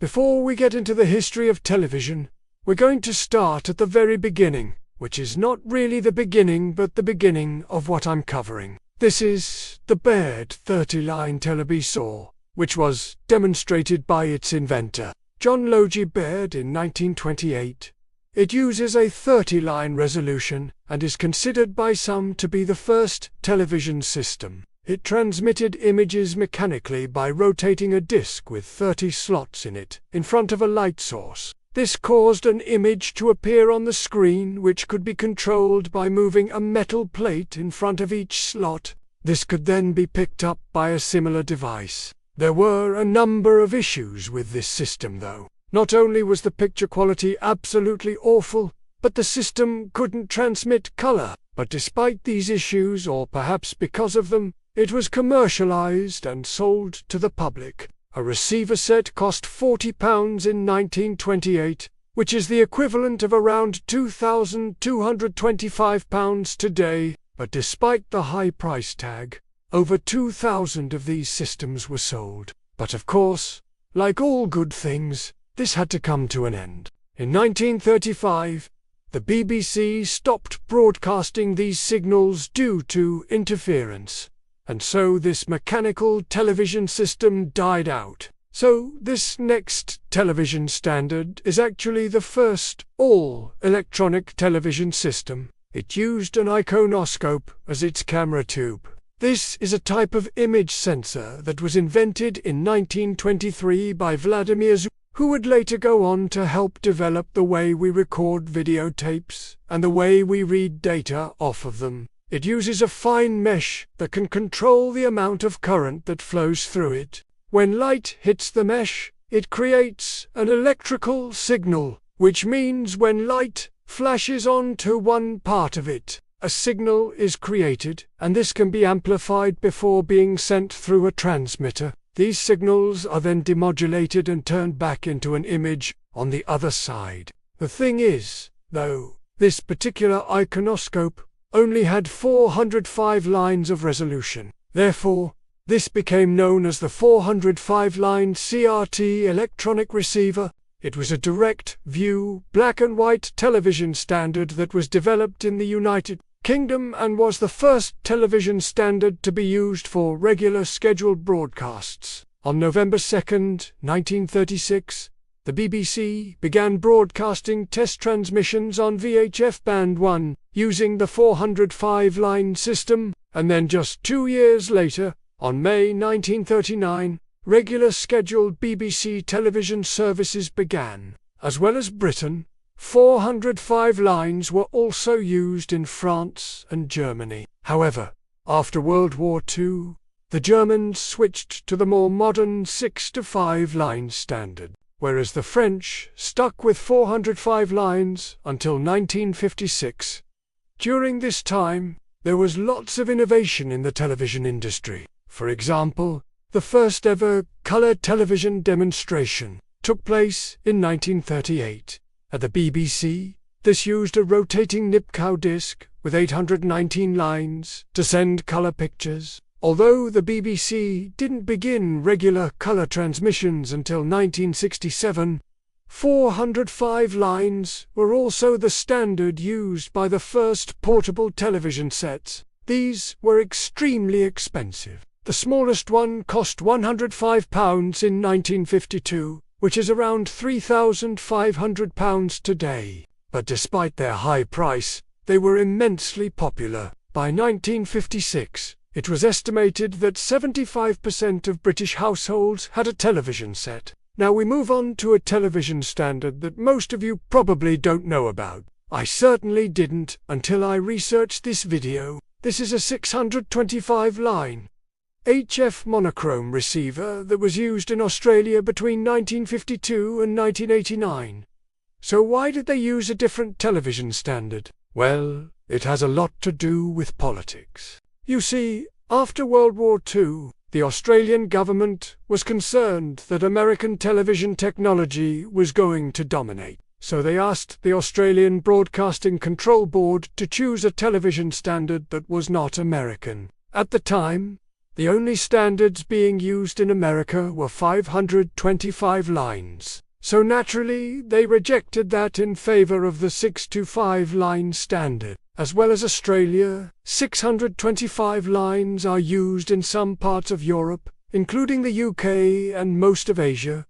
Before we get into the history of television, we're going to start at the very beginning, which is not really the beginning but the beginning of what I'm covering. This is the Baird 30-line television saw, which was demonstrated by its inventor, John Logie Baird, in 1928. It uses a 30-line resolution and is considered by some to be the first television system. It transmitted images mechanically by rotating a disc with 30 slots in it, in front of a light source. This caused an image to appear on the screen which could be controlled by moving a metal plate in front of each slot. This could then be picked up by a similar device. There were a number of issues with this system though. Not only was the picture quality absolutely awful, but the system couldn't transmit color. But despite these issues, or perhaps because of them, it was commercialized and sold to the public. A receiver set cost £40 in 1928, which is the equivalent of around £2,225 today, but despite the high price tag, over 2,000 of these systems were sold. But of course, like all good things, this had to come to an end. In 1935, the BBC stopped broadcasting these signals due to interference, and so this mechanical television system died out. So this next television standard is actually the first all-electronic television system. It used an iconoscope as its camera tube. This is a type of image sensor that was invented in 1923 by Vladimir Zhukov, who would later go on to help develop the way we record videotapes and the way we read data off of them. It uses a fine mesh that can control the amount of current that flows through it. When light hits the mesh, it creates an electrical signal, which means when light flashes onto one part of it, a signal is created, and this can be amplified before being sent through a transmitter. These signals are then demodulated and turned back into an image on the other side. The thing is, though, this particular iconoscope only had 405 lines of resolution. Therefore, this became known as the 405-line CRT electronic receiver. It was a direct-view, black-and-white television standard that was developed in the United Kingdom and was the first television standard to be used for regular scheduled broadcasts. On November 2, 1936, the BBC began broadcasting test transmissions on VHF Band 1 using the 405-line system, and then just 2 years later, on May 1939, regular scheduled BBC television services began. As well as Britain, 405 lines were also used in France and Germany. However, after World War II, the Germans switched to the more modern 6-to-5 line standard, whereas the French stuck with 405 lines until 1956. During this time, there was lots of innovation in the television industry. For example, the first ever color television demonstration took place in 1938. At the BBC, this used a rotating Nipkow disc with 819 lines to send color pictures. Although the BBC didn't begin regular color transmissions until 1967, 405 lines were also the standard used by the first portable television sets. These were extremely expensive. The smallest one cost £105 in 1952, which is around £3,500 today. But despite their high price, they were immensely popular. By 1956, it was estimated that 75% of British households had a television set. Now we move on to a television standard that most of you probably don't know about. I certainly didn't until I researched this video. This is a 625-line HF monochrome receiver that was used in Australia between 1952 and 1989. So why did they use a different television standard? Well, it has a lot to do with politics. You see, after World War II, the Australian government was concerned that American television technology was going to dominate. So they asked the Australian Broadcasting Control Board to choose a television standard that was not American. At the time, The only standards being used in America were 525 lines, so naturally they rejected that in favor of the 625 line standard. As well as Australia, 625 lines are used in some parts of Europe, including the UK and most of Asia.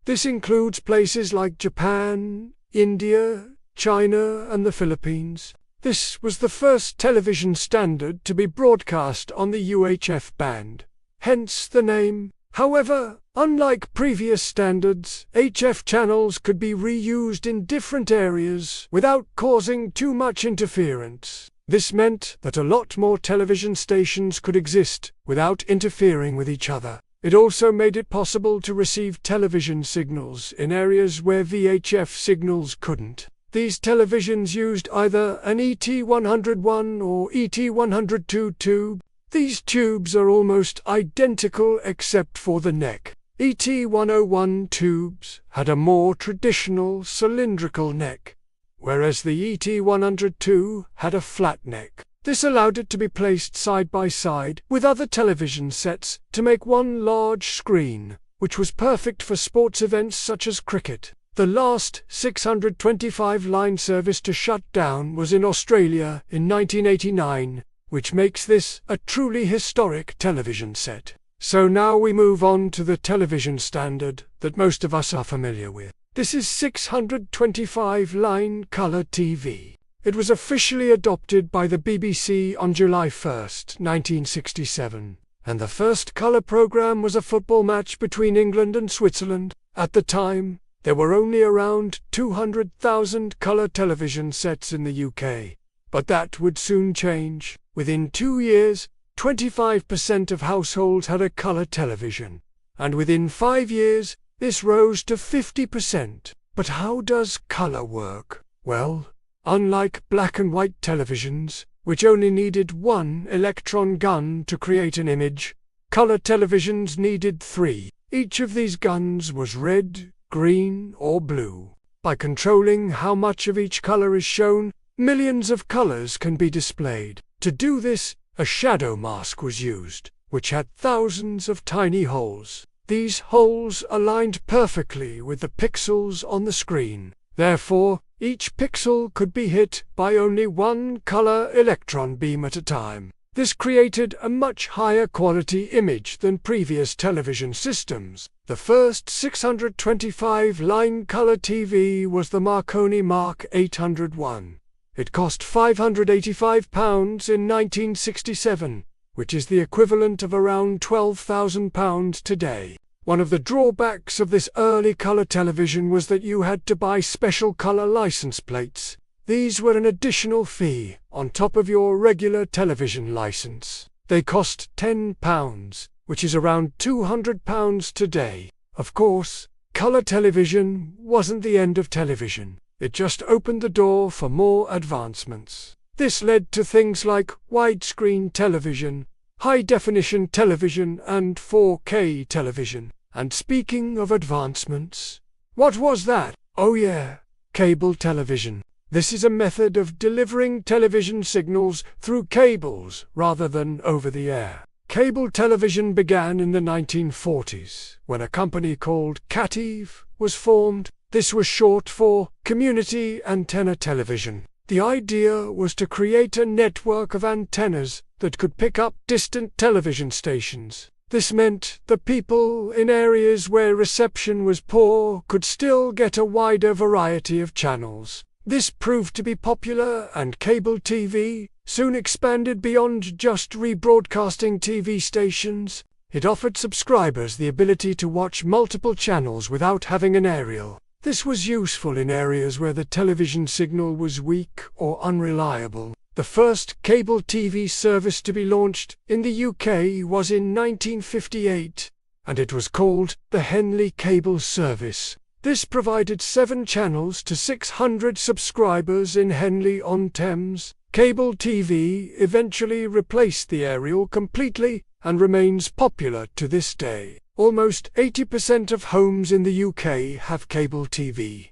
This includes places like Japan, India, China, and the Philippines. This was the first television standard to be broadcast on the UHF band, hence the name. However, unlike previous standards, HF channels could be reused in different areas without causing too much interference. This meant that a lot more television stations could exist without interfering with each other. It also made it possible to receive television signals in areas where VHF signals couldn't. These televisions used either an ET101 or ET102 tube. These tubes are almost identical except for the neck. ET101 tubes had a more traditional cylindrical neck, whereas the ET102 had a flat neck. This allowed it to be placed side by side with other television sets to make one large screen, which was perfect for sports events such as cricket. The last 625 line service to shut down was in Australia in 1989, which makes this a truly historic television set. So now we move on to the television standard that most of us are familiar with. This is 625 line colour TV. It was officially adopted by the BBC on July 1, 1967, and the first colour programme was a football match between England and Switzerland. At the time, there were only around 200,000 colour television sets in the UK, but that would soon change. Within 2 years, 25% of households had a colour television, and within 5 years, this rose to 50%. But how does colour work? Well, unlike black and white televisions, which only needed one electron gun to create an image, colour televisions needed 3. Each of these guns was red, green, or blue. By controlling how much of each colour is shown, millions of colours can be displayed. To do this, a shadow mask was used, which had thousands of tiny holes. These holes aligned perfectly with the pixels on the screen. Therefore, each pixel could be hit by only one color electron beam at a time. This created a much higher quality image than previous television systems. The first 625 line color TV was the Marconi Mark 801. It cost £585 in 1967, which is the equivalent of around £12,000 today. One of the drawbacks of this early color television was that you had to buy special color license plates. These were an additional fee on top of your regular television license. They cost £10, which is around £200 today. Of course, color television wasn't the end of television. It just opened the door for more advancements. This led to things like widescreen television, high-definition television, and 4K television. And speaking of advancements, what was that? Oh yeah, cable television. This is a method of delivering television signals through cables rather than over the air. Cable television began in the 1940s, when a company called CATIV was formed. This was short for Community Antenna Television. The idea was to create a network of antennas that could pick up distant television stations. This meant that people in areas where reception was poor could still get a wider variety of channels. This proved to be popular, and cable TV soon expanded beyond just rebroadcasting TV stations. It offered subscribers the ability to watch multiple channels without having an aerial. This was useful in areas where the television signal was weak or unreliable. The first cable TV service to be launched in the UK was in 1958, and it was called the Henley Cable Service. This provided 7 channels to 600 subscribers in Henley-on-Thames. Cable TV eventually replaced the aerial completely and remains popular to this day. Almost 80% of homes in the UK have cable TV.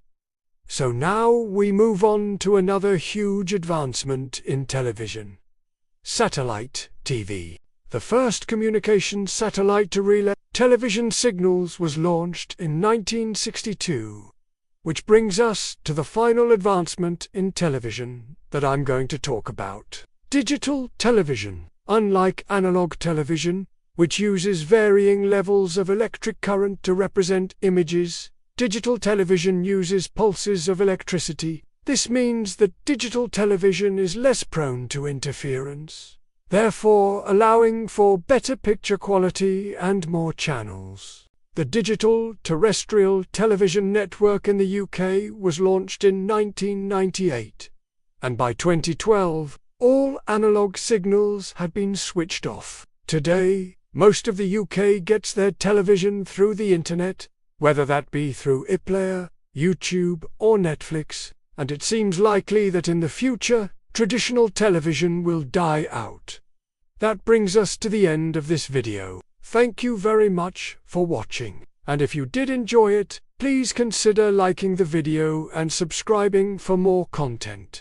So now we move on to another huge advancement in television: satellite TV. The first communication satellite to relay television signals was launched in 1962, which brings us to the final advancement in television that I'm going to talk about. Digital television. Unlike analog television, which uses varying levels of electric current to represent images, digital television uses pulses of electricity. This means that digital television is less prone to interference, therefore allowing for better picture quality and more channels. The Digital Terrestrial Television Network in the UK was launched in 1998, and by 2012, all analog signals had been switched off. Today, most of the UK gets their television through the internet, whether that be through iPlayer, YouTube, or Netflix, and it seems likely that in the future, traditional television will die out. That brings us to the end of this video. Thank you very much for watching, and if you did enjoy it, please consider liking the video and subscribing for more content.